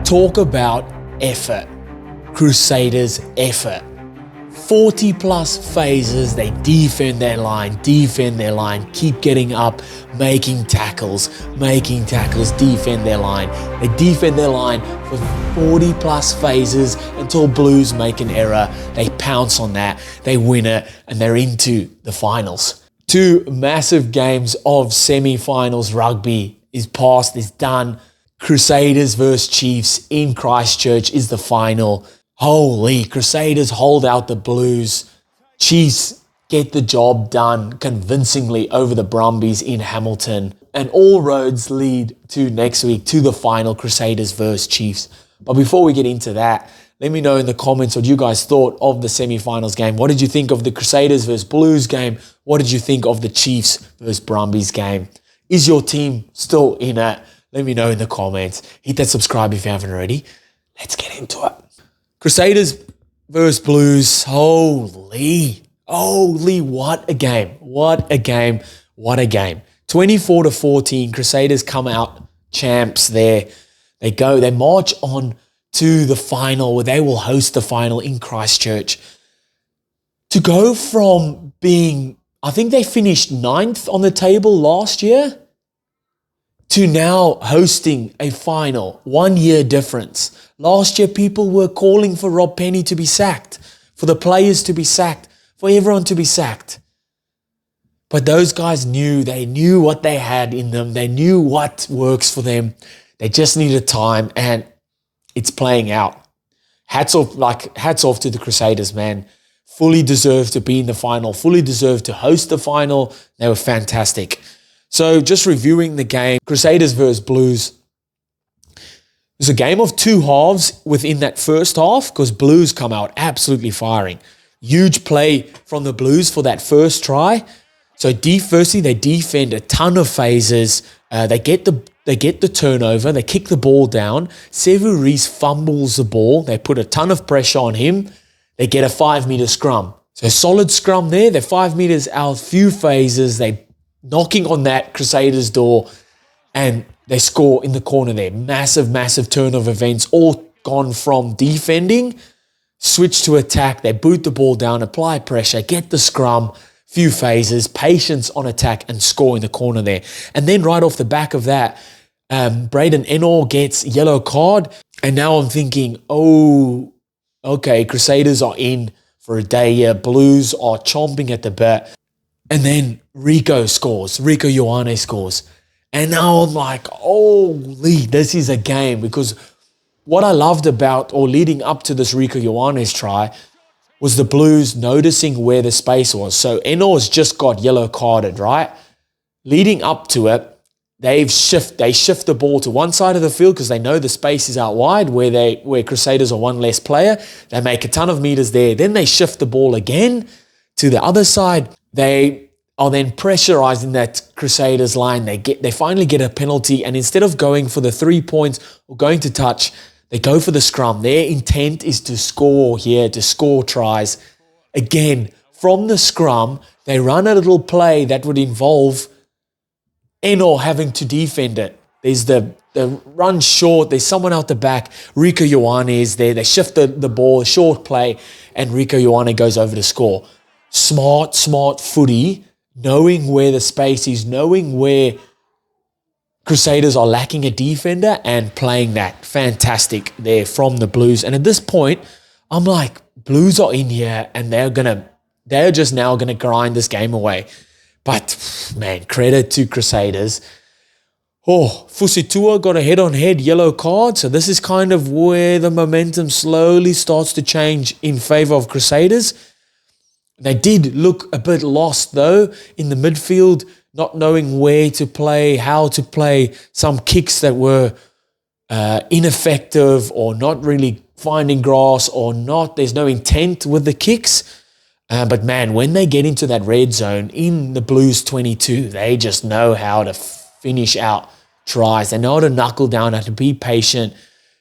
Talk about effort. Crusaders' effort. 40 plus phases, they defend their line, keep getting up, making tackles, defend their line. They defend their line for 40 plus phases until Blues make an error. They pounce on that, they win it, and they're into the finals. 2 massive games of semi-finals rugby is past, is done. Crusaders versus Chiefs in Christchurch is the final. Holy, Crusaders hold out the Blues. Chiefs get the job done convincingly over the Brumbies in Hamilton. And all roads lead to next week, to the final, Crusaders versus Chiefs. But before we get into that, let me know in the comments what you guys thought of the semi-finals game. What did you think of the Crusaders versus Blues game? What did you think of the Chiefs versus Brumbies game? Is your team still in it? Let me know in the comments. Hit that subscribe if you haven't already. Let's get into it. Crusaders versus Blues. Holy, what a game. What a game. 24-14, Crusaders come out champs there. They march on to the final where they will host the final in Christchurch. To go from being, I think they finished 9th on the table last year, to now hosting a final, 1 year difference. Last year, people were calling for Rob Penny to be sacked, for the players to be sacked, for everyone to be sacked. But those guys they knew what they had in them. They knew what works for them. They just needed time, and it's playing out. Hats off to the Crusaders, man. Fully deserved to be in the final, fully deserved to host the final. They were fantastic. So just reviewing the game, Crusaders versus Blues. It was a game of 2 halves within that first half because Blues come out absolutely firing. Huge play from the Blues for that first try. So firstly, they defend a ton of phases. They get the turnover. They kick the ball down. Sevu Reece fumbles the ball. They put a ton of pressure on him. They get a 5-meter scrum. So solid scrum there. They're 5 meters out, few phases. They knocking on that Crusaders door, and they score in the corner there. Massive turn of events, all gone from defending, switch to attack. They boot the ball down, apply pressure, get the scrum, few phases, patience on attack, and score in the corner there. And then right off the back of that, Braden Ennor gets yellow card, and now I'm thinking, okay, Crusaders are in for a day here. Blues are chomping at the bit. And then Rico Ioane scores. And now I'm like, holy, this is a game. Because what I loved about, or leading up to this Rico Ioane's try, was the Blues noticing where the space was. So Enor's just got yellow carded, right? Leading up to it, they shift the ball to one side of the field because they know the space is out wide where Crusaders are one less player. They make a ton of meters there. Then they shift the ball again to the other side. They are then pressurizing that Crusaders line. They finally get a penalty, and instead of going for the 3 points or going to touch, they go for the scrum. Their intent is to score here, to score tries. Again, from the scrum, they run a little play that would involve Ennor having to defend it. There's the run short. There's someone out the back. Rico Ioane is there. They shift the ball, short play, and Rico Ioane goes over to score. Smart footy, knowing where the space is, knowing where Crusaders are lacking a defender, and playing that. Fantastic there from the Blues. And at this point, I'm like, Blues are in here, and they're just now going to grind this game away. But, man, credit to Crusaders. Fusitua got a head-on-head yellow card. So this is kind of where the momentum slowly starts to change in favour of Crusaders. They did look a bit lost, though, in the midfield, not knowing where to play, how to play. Some kicks that were ineffective, or not really finding grass, or not. There's no intent with the kicks. But, man, when they get into that red zone in the Blues 22, they just know how to finish out tries. They know how to knuckle down, how to be patient,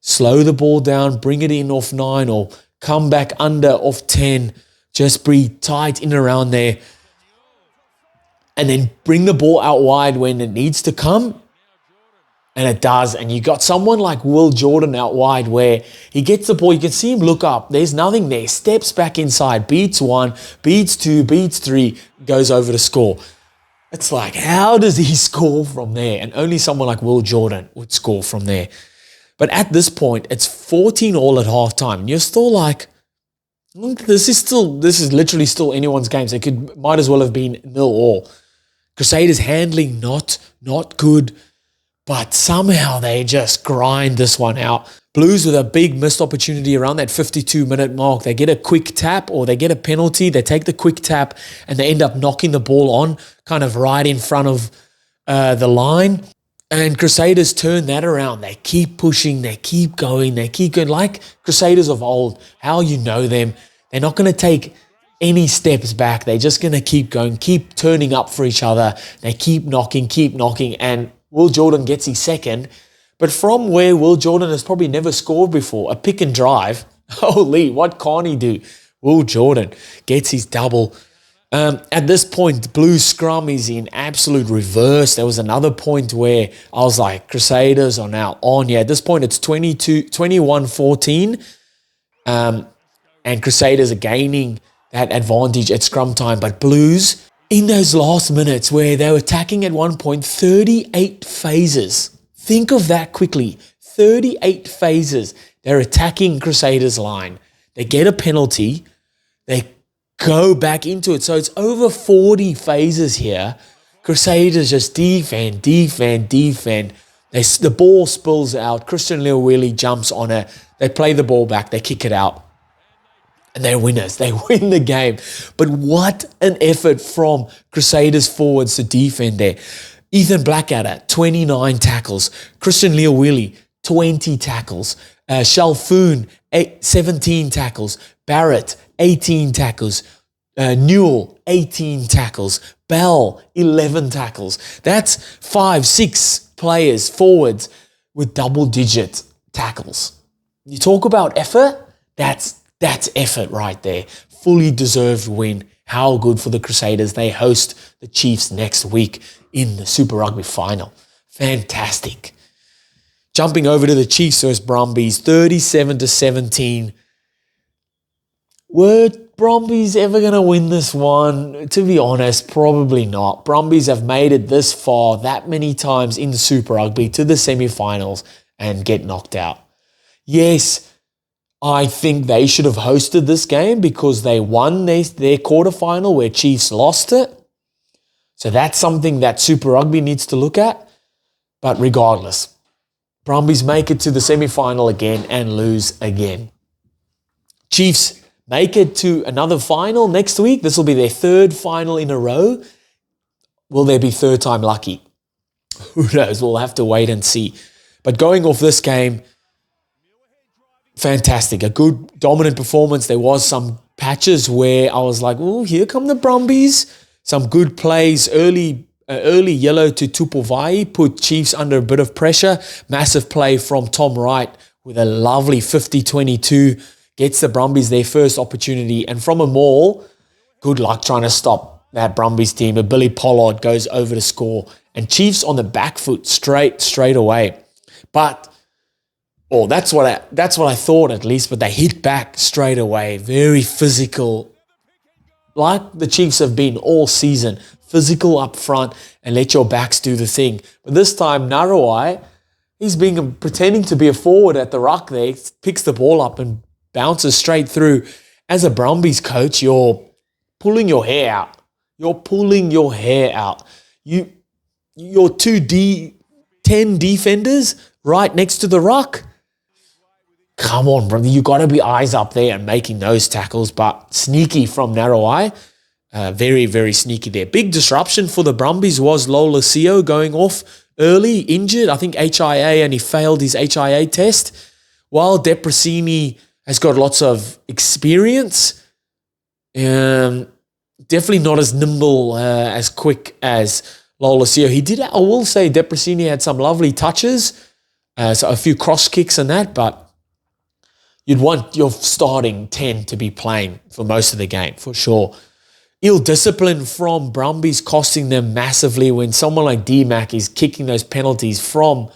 slow the ball down, bring it in off 9, or come back under off 10. Just be tight in around there, and then bring the ball out wide when it needs to come. And it does. And you got someone like Will Jordan out wide where he gets the ball. You can see him look up. There's nothing there. Steps back inside. Beats one, beats two, beats three. Goes over to score. It's like, how does he score from there? And only someone like Will Jordan would score from there. But at this point, it's 14-all at halftime. And you're still like, this is literally still anyone's game. So it might as well have been 0-all. Crusaders handling not good. But somehow they just grind this one out. Blues with a big missed opportunity around that 52-minute mark. They get a quick tap or they get a penalty. They take the quick tap and they end up knocking the ball on kind of right in front of the line. And Crusaders turn that around. They keep pushing. They keep going. They keep going. Like Crusaders of old, how you know them. They're not going to take any steps back. They're just going to keep going, keep turning up for each other. They keep knocking. And Will Jordan gets his second, but from where Will Jordan has probably never scored before, a pick and drive, holy, what can't he do? Will Jordan gets his double. At this point, the Blues scrum is in absolute reverse. There was another point where I was like, Crusaders are now on. Yeah, at this point, it's 21-14, and Crusaders are gaining that advantage at scrum time, but Blues, in those last minutes where they were attacking at one point, 38 phases. Think of that quickly. 38 phases. They're attacking Crusaders' line. They get a penalty. They go back into it. So it's over 40 phases here. Crusaders just defend. The ball spills out. Christian Leawili jumps on it. They play the ball back. They kick it out. And they're winners. They win the game. But what an effort from Crusaders forwards to defend there. Ethan Blackadder, 29 tackles. Christian Leawili, 20 tackles. Shalfoon, 17 tackles. Barrett, 18 tackles. Newell, 18 tackles. Bell, 11 tackles. That's 5-6 players, forwards, with double-digit tackles. You talk about effort? That's effort right there. Fully deserved win. How good for the Crusaders. They host the Chiefs next week in the Super Rugby Final. Fantastic. Jumping over to the Chiefs versus Brumbies, 37-17. Were Brumbies ever going to win this one? To be honest, probably not. Brumbies have made it this far that many times in the Super Rugby to the semifinals and get knocked out. Yes, I think they should have hosted this game because they won their quarterfinal where Chiefs lost it. So that's something that Super Rugby needs to look at. But regardless, Brumbies make it to the semi-final again and lose again. Chiefs make it to another final next week. This will be their third final in a row. Will there be third time lucky? Who knows? We'll have to wait and see. But going off this game, fantastic. A good dominant performance. There was some patches where I was like, oh, here come the Brumbies. Some good plays. Early yellow to Tupovai put Chiefs under a bit of pressure. Massive play from Tom Wright with a lovely 50-22. Gets the Brumbies their first opportunity. And from a maul, good luck trying to stop that Brumbies team. But Billy Pollard goes over to score. And Chiefs on the back foot straight away. But that's what I thought at least, but they hit back straight away. Very physical, like the Chiefs have been all season. Physical up front and let your backs do the thing. But this time, Narawai, he's pretending to be a forward at the ruck there, picks the ball up and bounces straight through. As a Brumbies coach, you're pulling your hair out. You're 10 defenders right next to the ruck. Come on, brother. You got to be eyes up there and making those tackles. But sneaky from Narawai. Very, very sneaky there. Big disruption for the Brumbies was Lola Sio going off early, injured. I think HIA, and he failed his HIA test. While Depressini has got lots of experience, definitely not as nimble, as quick as Lola Sio. I will say Depressini had some lovely touches, so a few cross kicks and that, but you'd want your starting 10 to be playing for most of the game, for sure. Ill discipline from Brumbies costing them massively when someone like D-Mac is kicking those penalties from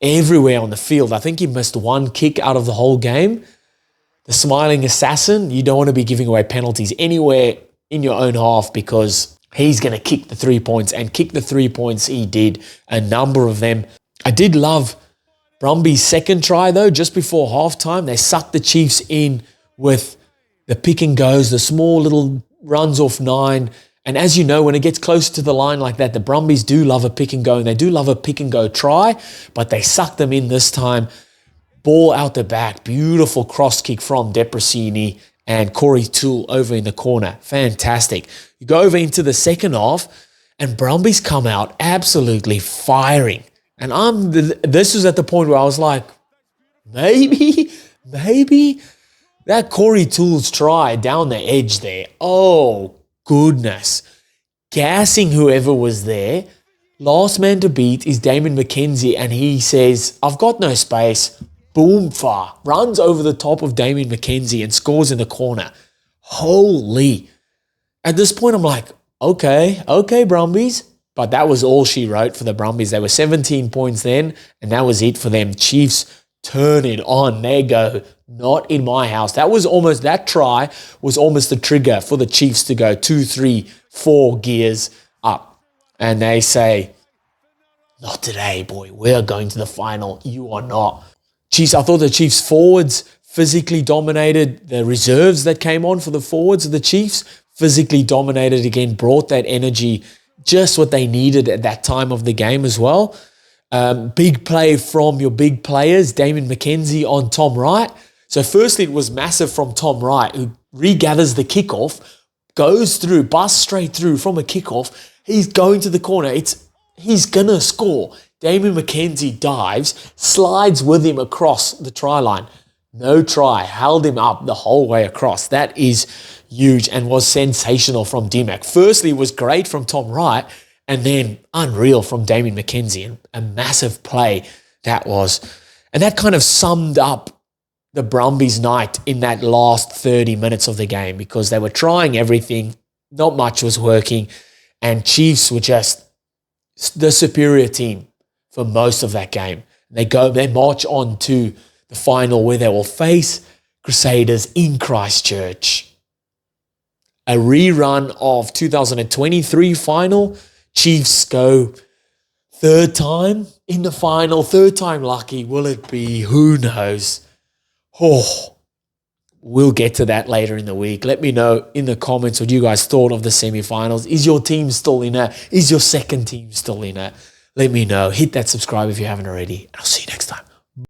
everywhere on the field. I think he missed one kick out of the whole game. The smiling assassin, you don't want to be giving away penalties anywhere in your own half because he's going to kick the 3 points, and kick the 3 points he did, a number of them. I did love Brumbies' second try though, just before halftime. They sucked the Chiefs in with the pick and goes, the small little runs off 9. And as you know, when it gets closer to the line like that, the Brumbies do love a pick and go, and they do love a pick and go try, but they sucked them in this time. Ball out the back, beautiful cross kick from Depressini and Corey Toole over in the corner. Fantastic. You go over into the second half and Brumbies come out absolutely firing. And this was at the point where I was like, maybe that Corey Toole's try down the edge there. Oh, goodness. Gassing whoever was there. Last man to beat is Damon McKenzie, and he says, I've got no space. Boom, far. Runs over the top of Damien McKenzie and scores in the corner. Holy. At this point, I'm like, okay, Brumbies. But that was all she wrote for the Brumbies. They were 17 points then, and that was it for them. Chiefs turn it on. They go, not in my house. That try was almost the trigger for the Chiefs to go 2, 3, 4 gears up. And they say, not today, boy. We're going to the final. You are not. Chiefs, I thought the Chiefs forwards physically dominated. The reserves that came on for the forwards of the Chiefs physically dominated again, brought that energy, just what they needed at that time of the game as well. Big play from your big players, Damon McKenzie on Tom Wright. So firstly, it was massive from Tom Wright, who regathers the kickoff, goes through, busts straight through from a kickoff. He's going to the corner. He's going to score. Damon McKenzie dives, slides with him across the try line. No try, held him up the whole way across. That is huge and was sensational from D-Mac. Firstly, it was great from Tom Wright, and then unreal from Damon McKenzie. And a massive play that was. And that kind of summed up the Brumbies' night in that last 30 minutes of the game, because they were trying everything. Not much was working. And Chiefs were just the superior team for most of that game. They march on to the final where they will face Crusaders in Christchurch. A rerun of 2023 final. Chiefs go third time in the final, third time lucky. Will it be? Who knows? Oh, we'll get to that later in the week. Let me know in the comments what you guys thought of the semi-finals. Is your team still in it? Is your second team still in it? Let me know. Hit that subscribe if you haven't already. And I'll see you next time.